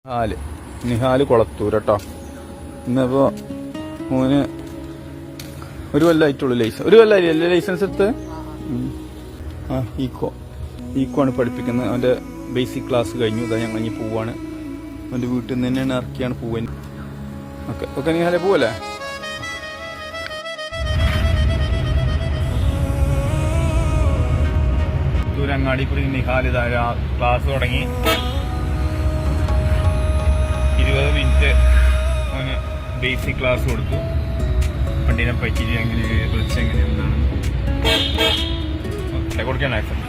നിഹാല് കൊളത്തൂർ കേട്ടോ. ഇന്നിപ്പോൾ മോന് ഒരു കൊല്ലമായിട്ടുള്ളൂ ഒരു കൊല്ലമായില്ലേ ലൈസൻസ് എടുത്ത്. ഈക്കോ ആണ് പഠിപ്പിക്കുന്നത്. അവൻ്റെ ബേസിക് ക്ലാസ് കഴിഞ്ഞു. ഇതാ ഞങ്ങൾ ഇനി പോവാണ്. അവൻ്റെ വീട്ടിൽ നിന്ന് തന്നെയാണ് ഇറക്കിയാണ് പോവാൻ. ഓക്കെ നിഹാലെ പോവല്ലേ? അങ്ങാടി കൂടി നിഹാൽ ഇതാ ക്ലാസ് തുടങ്ങി. 20 മിനിറ്റ് അവന് ബേസിക് ക്ലാസ് കൊടുത്തു. വണ്ടീനെ പറ്റി എങ്ങനെ വിളിച്ച് എങ്ങനെ എന്താണ് കൊടുക്കാൻ ആക്ഷൻ.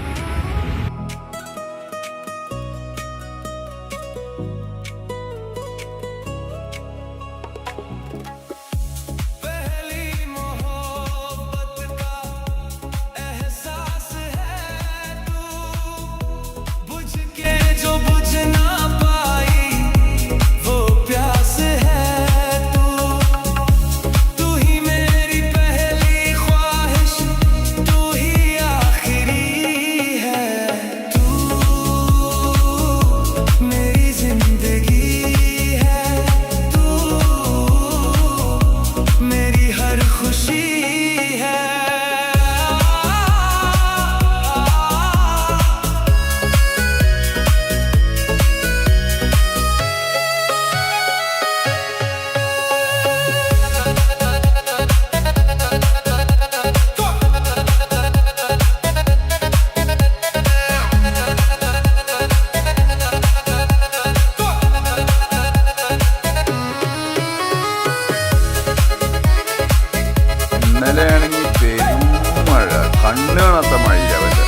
ഇന്നലെയാണെങ്കിൽ പെരും മഴ, കണ്ണ് കാണാത്ത മഴയില്ല. അവൻ്റെ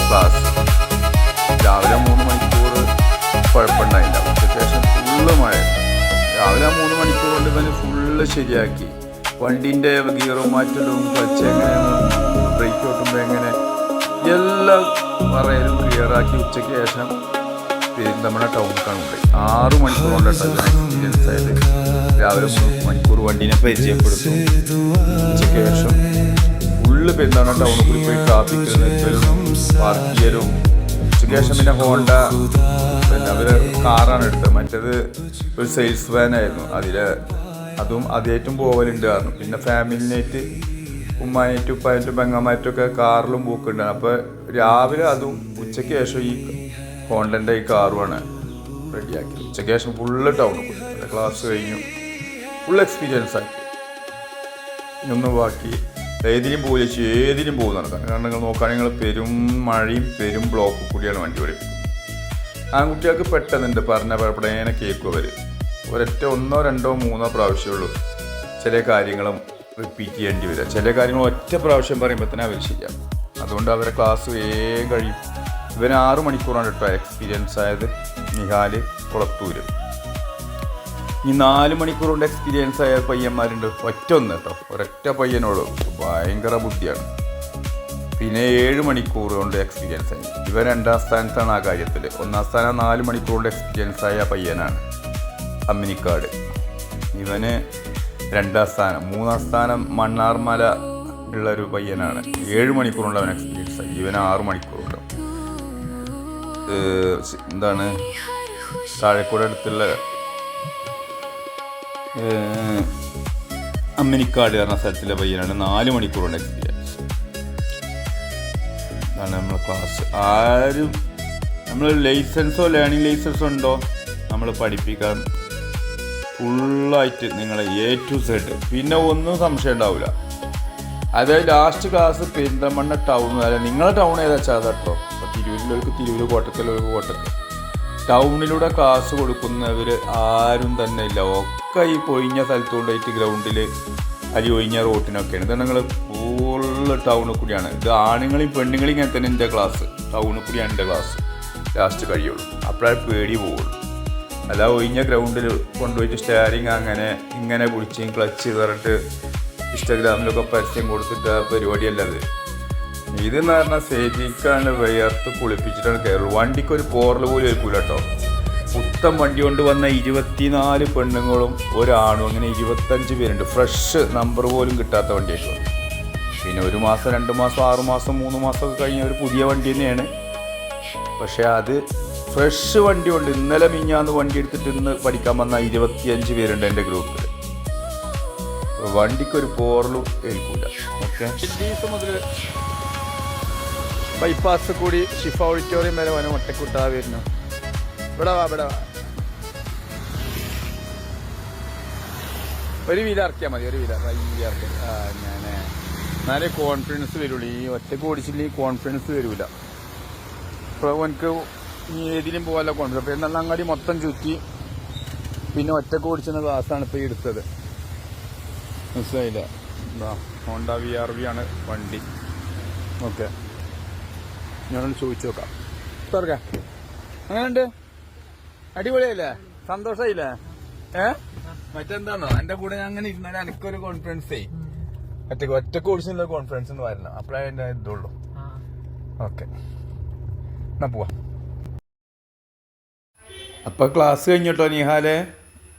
ക്ലാസ് രാവിലെ 3 മണിക്കൂർ കുഴപ്പമുണ്ടായില്ല. ഉച്ചയ്ക്ക് ശേഷം ഫുള്ള് മഴ. രാവിലെ 3 മണിക്കൂർ കൊണ്ട് ഇവന് ഫുള്ള് ശരിയാക്കി. വണ്ടീൻ്റെ ഗിയറും മാറ്റലും ക്ലച്ച് എങ്ങനെ, ബ്രേക്ക് ഓട്ടുമ്പോൾ എങ്ങനെ, എല്ലാം പറയലും ക്ലിയറാക്കി ഉച്ചയ്ക്ക് ശേഷം നമ്മുടെ ടൗണിലേക്കാണ് പോയി. 6 മണിക്കൂർ കൊണ്ടിട്ടാണ് എക്സ്പീരിയൻസ് ആയത്. രാവിലെ 3 മണിക്കൂർ വണ്ടീനെ പരിചയപ്പെടുത്തും. ഉച്ചയ്ക്ക് ശേഷം ഫുള്ള് പെരുന്നാണ് ടൗണിൽ കൂടി പോയി ട്രാഫിക്കിൽ നിൽക്കലും പാർക്ക് ചെയ്യലും. ഉച്ചയ്ക്ക് ശേഷം പിന്നെ ഹോണ്ട, പിന്നെ അവർ കാറാണ് എടുത്തത്. മറ്റേത് ഒരു സെയിൽസ് വാനായിരുന്നു. അതും ആദ്യമായിട്ടും പോകലുണ്ട് കാരണം. പിന്നെ ഫാമിലിനായിട്ട് ഉമ്മാനായിട്ടും ഉപ്പാനായിട്ടും പെങ്ങന്മാരായിട്ടൊക്കെ കാറിലും പോക്കുണ്ടാണ്. അപ്പോൾ രാവിലെ അതും ഉച്ചയ്ക്ക് ശേഷം ഈ ഹോണ്ടൻ്റെ ഈ കാറുമാണ് റെഡിയാക്കി. ഉച്ചയ്ക്ക് ശേഷം ഫുള്ള് ടൗണിൽ പോയി. ക്ലാസ് കഴിഞ്ഞു. ഫുൾ എക്സ്പീരിയൻസ് ആക്കി. ഇതൊന്നും ബാക്കി ഏതിനും പോയിച്ചു, ഏതിനും പോകും നടക്കാം. കാരണം നിങ്ങൾ നോക്കുകയാണെങ്കിൽ നിങ്ങൾ പെരും മഴയും പെരും ബ്ലോക്ക് കൂടിയാണ് വണ്ടി ഓടിക്കുന്നത്. ആൺകുട്ടികൾക്ക് പെട്ടെന്നുണ്ട് പറഞ്ഞ പഴപ്പടേനെ കേൾക്കും. അവർ ഒരൊറ്റ 1, 2, 3 പ്രാവശ്യമുള്ളൂ ചില കാര്യങ്ങളും റിപ്പീറ്റ് ചെയ്യേണ്ടി വരിക. ചില കാര്യങ്ങൾ ഒറ്റ പ്രാവശ്യം പറയുമ്പോൾ തന്നെ അവർ ശരിയാവും. അതുകൊണ്ട് അവരെ ക്ലാസ് വേഗം കഴിയും. ഇവന് 6 മണിക്കൂറാണ് കേട്ടോ എക്സ്പീരിയൻസ് ആയത്. നിഹാല് കൊളത്തൂർ. ഈ 4 മണിക്കൂർ കൊണ്ട് എക്സ്പീരിയൻസ് ആയ പയ്യന്മാരുണ്ട്. ഒരൊറ്റ പയ്യനോട് ഭയങ്കര ബുദ്ധിയാണ്. പിന്നെ 7 മണിക്കൂർ കൊണ്ട് എക്സ്പീരിയൻസ് ആയി. ഇവൻ 2ാം സ്ഥാനത്താണ് ആ കാര്യത്തിൽ. 1ാം സ്ഥാനം 4 മണിക്കൂർ കൊണ്ട് എക്സ്പീരിയൻസ് ആയ പയ്യനാണ് അമ്മിനിക്കാട്. ഇവന് 2ാം സ്ഥാനം. 3ാം സ്ഥാനം മണ്ണാർമല ഉള്ളൊരു പയ്യനാണ്. 7 മണിക്കൂർ കൊണ്ട് അവൻ എക്സ്പീരിയൻസ് ആയി. ഇവന് 6 മണിക്കൂറുണ്ട്. എന്താണ് താഴെക്കൂടെ അടുത്തുള്ള അമ്മിനിക്കാട് പറഞ്ഞ സ്ഥലത്തിലെ പയ്യനാണ്. 4 മണിക്കൂർ കൊണ്ട് എക്സ്പീരിയൻസ്. അതാണ് നമ്മളെ ക്ലാസ്. ആരും നമ്മൾ ലൈസൻസോ ലേണിംഗ് ലൈസൻസോ ഉണ്ടോ നമ്മൾ പഠിപ്പിക്കാൻ ഫുള്ളായിട്ട് നിങ്ങളെ A to Z. പിന്നെ ഒന്നും സംശയം ഉണ്ടാവില്ല. അതായത് ലാസ്റ്റ് ക്ലാസ് പെരിന്തൽമണ്ണ ടൗൺ, അല്ല നിങ്ങളെ ടൗൺ ഏതാ വെച്ചാൽ അതാട്ടോ. ഇപ്പോൾ തിരൂരിലേക്ക് തിരൂർ, കോട്ടക്കലേക്ക് കോട്ടക്കൽ. ടൗണിലൂടെ ക്ലാസ് കൊടുക്കുന്നവർ ആരും തന്നെ ഇല്ല. ഒക്കെ ഈ പൊഴിഞ്ഞ സ്ഥലത്ത് കൊണ്ടുപോയിട്ട് ഗ്രൗണ്ടിൽ ഒഴിഞ്ഞ റോട്ടിനൊക്കെയാണ്. ഇത് നിങ്ങൾ ഫുള്ള് ടൗണിൽ കൂടിയാണ്. ഇത് ആണുങ്ങളെയും പെണ്ണുങ്ങളെയും ഇങ്ങനെ തന്നെ എൻ്റെ ക്ലാസ് ടൗണിൽ കൂടിയാണ് എൻ്റെ ക്ലാസ് ലാസ്റ്റ് കഴിയുള്ളൂ. അപ്പോഴേ പേടി പോവുള്ളൂ. അല്ല ഒഴിഞ്ഞ ഗ്രൗണ്ടിൽ കൊണ്ടുപോയിട്ട് സ്റ്റെയറിങ് അങ്ങനെ ഇങ്ങനെ പിടിച്ചും ക്ലച്ച് കയറിട്ട് ഇൻസ്റ്റാഗ്രാമിലൊക്കെ പരസ്യം കൊടുത്തിട്ട് ആ പരിപാടിയല്ല അത്. ഇതെന്ന് പറഞ്ഞാൽ സേഫിക്കാണ് വിയർത്ത് കുളിപ്പിച്ചിട്ടാണ് കയറുള്ളൂ. വണ്ടിക്ക് ഒരു പോറൽ പോലും ഏൽക്കൂല കേട്ടോ. പുത്തൻ വണ്ടി കൊണ്ട് വന്ന 24 പെണ്ണുങ്ങളും ഒരാണും, അങ്ങനെ 25 പേരുണ്ട്. ഫ്രഷ് നമ്പർ പോലും കിട്ടാത്ത വണ്ടിയായിട്ട് വന്നു. പിന്നെ 1 മാസം 2 മാസം 6 മാസം 3 മാസമൊക്കെ കഴിഞ്ഞ ഒരു പുതിയ വണ്ടി തന്നെയാണ്. പക്ഷേ അത് ഫ്രഷ് വണ്ടി ഉണ്ട്. ഇന്നലെ മിഞ്ഞാന്ന് വണ്ടി എടുത്തിട്ട് ഇന്ന് പഠിക്കാൻ വന്ന 25 പേരുണ്ട് എൻ്റെ ഗ്രൂപ്പിൽ. വണ്ടിക്കൊരു പോറലും ഏൽക്കൂല. ഓക്കെ, ദിവസം മുതൽ ബൈപ്പാസ് കൂടി ഷിഫ ഓഡിറ്റോറിയം വരെ വനം ഒറ്റക്കുട്ടാ വരുന്നു. ഇവിടെ വാ, ഇവിടെ വാ. ഒരു വീല ഇറക്കിയാൽ മതി, ഒരു വീല ഇറക്കി. ഞാൻ എന്നാലേ കോൺഫിഡൻസ് വരുള്ളൂ. ഈ ഒറ്റക്ക് ഓടിച്ചില്ലെങ്കിൽ കോൺഫിഡൻസ് വരില്ല. ഇപ്പോൾ എനിക്ക് ഏതിലും പോകാനുള്ള കോൺഫിഡൻസ്. എന്നാൽ അങ്ങാടി മൊത്തം ചുറ്റി പിന്നെ ഒറ്റക്ക് ഓടിച്ചുന്ന ക്ലാസ്സാണ് ഇപ്പോൾ ഈ എടുത്തത്. മനസ്സിലായില്ല? എന്താ ഹോണ്ട VRV ആണ് വണ്ടി. ഓക്കെ, ഞാനൊന്ന് ചോദിച്ചു നോക്കാം. തുറക്കാം. അങ്ങനെയുണ്ട്? അടിപൊളിയല്ലേ? സന്തോഷമായില്ലേ? മറ്റെന്താണോ എൻ്റെ കൂടെ ഞാൻ അങ്ങനെ ഇരുന്നാൽ എനിക്കൊരു കോൺഫിഡൻസേ ഒറ്റക്ക് ഓടിച്ചുള്ള കോൺഫിഡൻസ് എന്ന് വരണം. അപ്പോഴേ എൻ്റെ ഇതുള്ളൂ. ഓക്കെ, എന്നാ പോവാ. അപ്പോൾ ക്ലാസ് കഴിഞ്ഞിട്ടോ നിഹാലെ?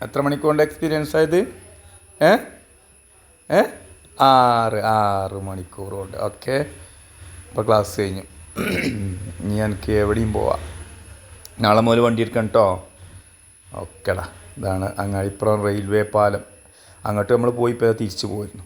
എത്ര മണിക്കൂറിൻ്റെ എക്സ്പീരിയൻസ് ആയത്? 6 മണിക്കൂർ കൊണ്ട്. ഓക്കെ, അപ്പോൾ ക്ലാസ് കഴിഞ്ഞു. ഇനി എനിക്ക് എവിടെയും പോവാം. നാളെ മുതൽ വണ്ടി എടുക്കണം കേട്ടോ. ഓക്കെടാ. ഇതാണ് അങ്ങാടിപ്പുറം റെയിൽവേ പാലം. അങ്ങോട്ട് നമ്മൾ പോയി ഇപ്പോൾ തിരിച്ചു പോയിരുന്നു.